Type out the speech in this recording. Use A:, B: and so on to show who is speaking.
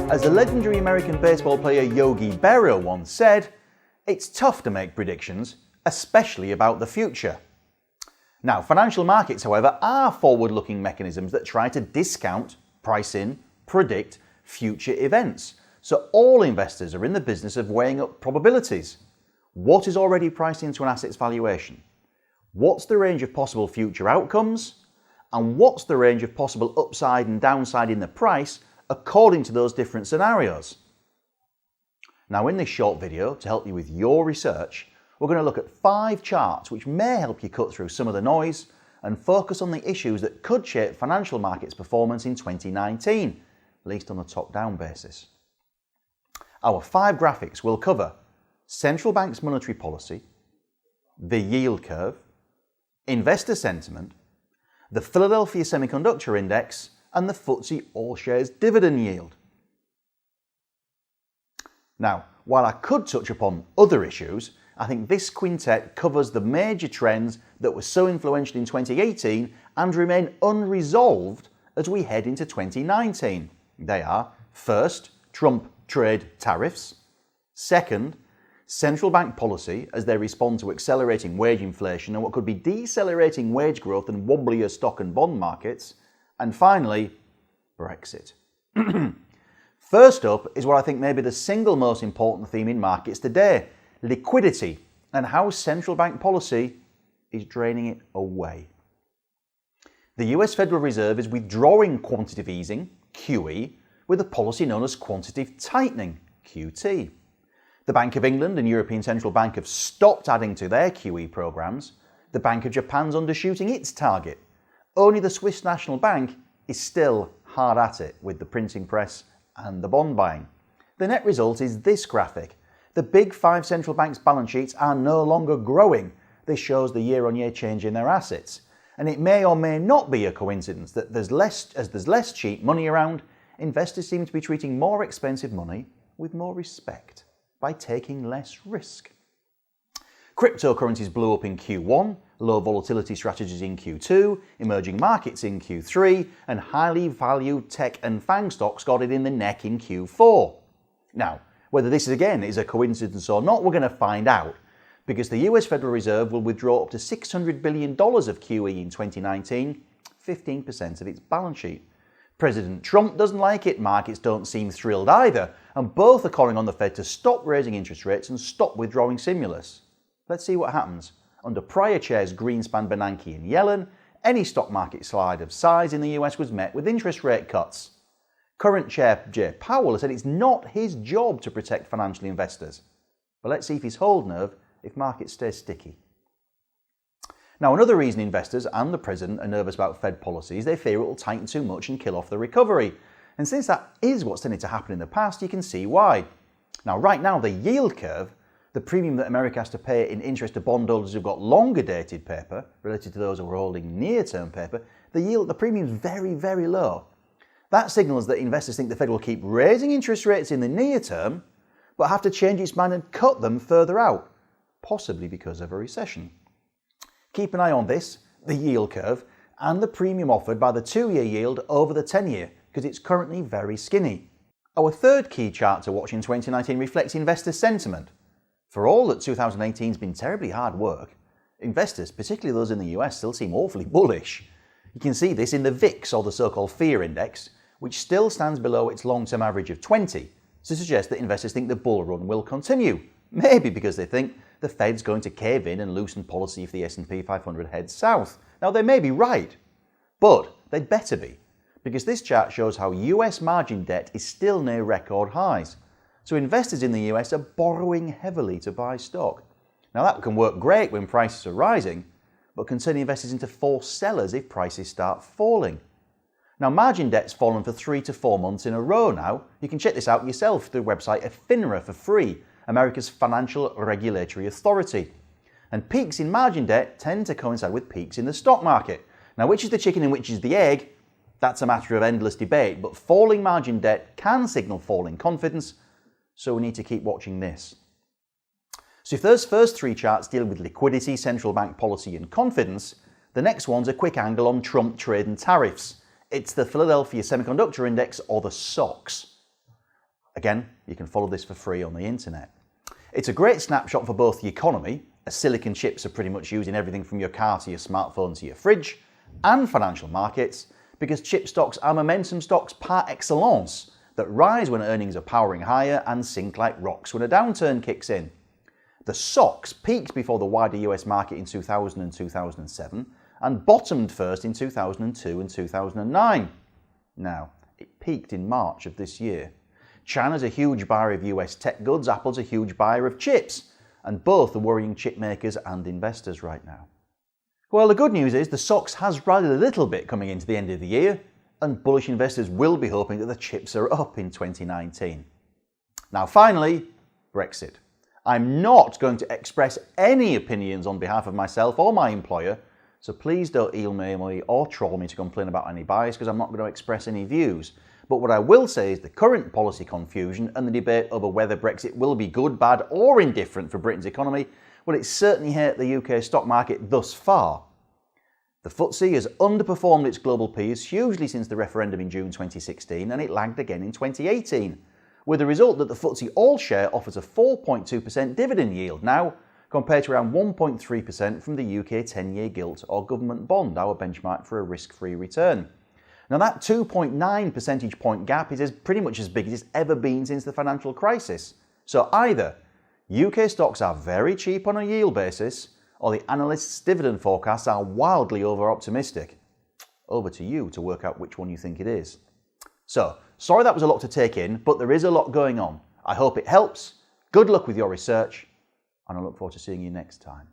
A: As the legendary American baseball player Yogi Berra once said, it's tough to make predictions, especially about the future. Now, financial markets, however, are forward-looking mechanisms that try to discount, price in, predict future events. So all investors are in the business of weighing up probabilities. What is already priced into an asset's valuation? What's the range of possible future outcomes? And what's the range of possible upside and downside in the price according to those different scenarios? Now, in this short video, to help you with your research, we're going to look at 5 charts which may help you cut through some of the noise and focus on the issues that could shape financial markets performance in 2019, at least on a top-down basis. Our 5 graphics will cover central banks' monetary policy, the yield curve, investor sentiment, the Philadelphia Semiconductor Index, and the FTSE All-Shares dividend yield. Now, while I could touch upon other issues, I think this quintet covers the major trends that were so influential in 2018 and remain unresolved as we head into 2019. They are, first, Trump trade tariffs; second, central bank policy as they respond to accelerating wage inflation and what could be decelerating wage growth and wobblier stock and bond markets; and finally, Brexit. First up is what I think may be the single most important theme in markets today: liquidity and how central bank policy is draining it away. The US Federal Reserve is withdrawing quantitative easing, QE, with a policy known as quantitative tightening, QT. The Bank of England and European Central Bank have stopped adding to their QE programs. The Bank of Japan's undershooting its target. Only the Swiss National Bank is still hard at it with the printing press and the bond buying. The net result is this graphic. The big 5 central banks' balance sheets are no longer growing. This shows the year-on-year change in their assets. And it may or may not be a coincidence that there's less cheap money around, investors seem to be treating more expensive money with more respect by taking less risk. Cryptocurrencies blew up in Q1, low volatility strategies in Q2, emerging markets in Q3, and highly valued tech and FANG stocks got it in the neck in Q4. Now, whether this again is a coincidence or not, we're going to find out, because the US Federal Reserve will withdraw up to $600 billion of QE in 2019, 15% of its balance sheet. President Trump doesn't like it, markets don't seem thrilled either, and both are calling on the Fed to stop raising interest rates and stop withdrawing stimulus. Let's see what happens. Under prior chairs Greenspan, Bernanke and Yellen, any stock market slide of size in the US was met with interest rate cuts. Current chair Jay Powell has said it's not his job to protect financial investors. But let's see if he's hold nerve if markets stay sticky. Now, another reason investors and the president are nervous about Fed policy is they fear it will tighten too much and kill off the recovery. And since that is what's tended to happen in the past, you can see why. Now, right now, the yield curve, the premium that America has to pay in interest to bondholders who've got longer dated paper related to those who are holding near-term paper, the premium is very, very low. That signals that investors think the Fed will keep raising interest rates in the near term, but have to change its mind and cut them further out, possibly because of a recession. Keep an eye on this, the yield curve, and the premium offered by the 2-year yield over the 10-year, because it's currently very skinny. Our third key chart to watch in 2019 reflects investor sentiment. For all that 2018 has been terribly hard work, investors, particularly those in the US, still seem awfully bullish. You can see this in the VIX, or the so-called fear index, which still stands below its long-term average of 20, to suggest that investors think the bull run will continue. Maybe because they think the Fed's going to cave in and loosen policy if the S&P 500 heads south. Now, they may be right, but they'd better be, because this chart shows how US margin debt is still near record highs. So investors in the US are borrowing heavily to buy stock. Now, that can work great when prices are rising, but can turn investors into forced sellers if prices start falling. Now, margin debt's fallen for 3 to 4 months in a row now. You can check this out yourself through the website of FINRA for free, America's financial regulatory authority. And peaks in margin debt tend to coincide with peaks in the stock market. Now, which is the chicken and which is the egg? That's a matter of endless debate, but falling margin debt can signal falling confidence, so we need to keep watching this. So if those first 3 charts deal with liquidity, central bank policy and confidence, the next one's a quick angle on Trump trade and tariffs. It's the Philadelphia Semiconductor Index, or the SOX. Again, you can follow this for free on the internet. It's a great snapshot for both the economy, as silicon chips are pretty much used in everything from your car to your smartphone to your fridge, and financial markets, because chip stocks are momentum stocks par excellence that rise when earnings are powering higher and sink like rocks when a downturn kicks in. The SOX peaked before the wider US market in 2000 and 2007 and bottomed first in 2002 and 2009. Now, it peaked in March of this year. China's a huge buyer of US tech goods, Apple's a huge buyer of chips, and both are worrying chip makers and investors right now. Well, the good news is the SOX has rallied a little bit coming into the end of the year, and bullish investors will be hoping that the chips are up in 2019. Now finally, Brexit. I'm not going to express any opinions on behalf of myself or my employer, so please don't email me or troll me to complain about any bias because I'm not going to express any views. But what I will say is the current policy confusion and the debate over whether Brexit will be good, bad or indifferent for Britain's economy, well, it's certainly hurt the UK stock market thus far. The FTSE has underperformed its global peers hugely since the referendum in June 2016 and it lagged again in 2018, with the result that the FTSE All-Share offers a 4.2% dividend yield now, compared to around 1.3% from the UK 10-year gilt or government bond, our benchmark for a risk-free return. Now that 2.9 percentage point gap is pretty much as big as it's ever been since the financial crisis. So either UK stocks are very cheap on a yield basis, or the analysts' dividend forecasts are wildly over-optimistic. Over to you to work out which one you think it is. So, sorry that was a lot to take in, but there is a lot going on. I hope it helps. Good luck with your research, and I look forward to seeing you next time.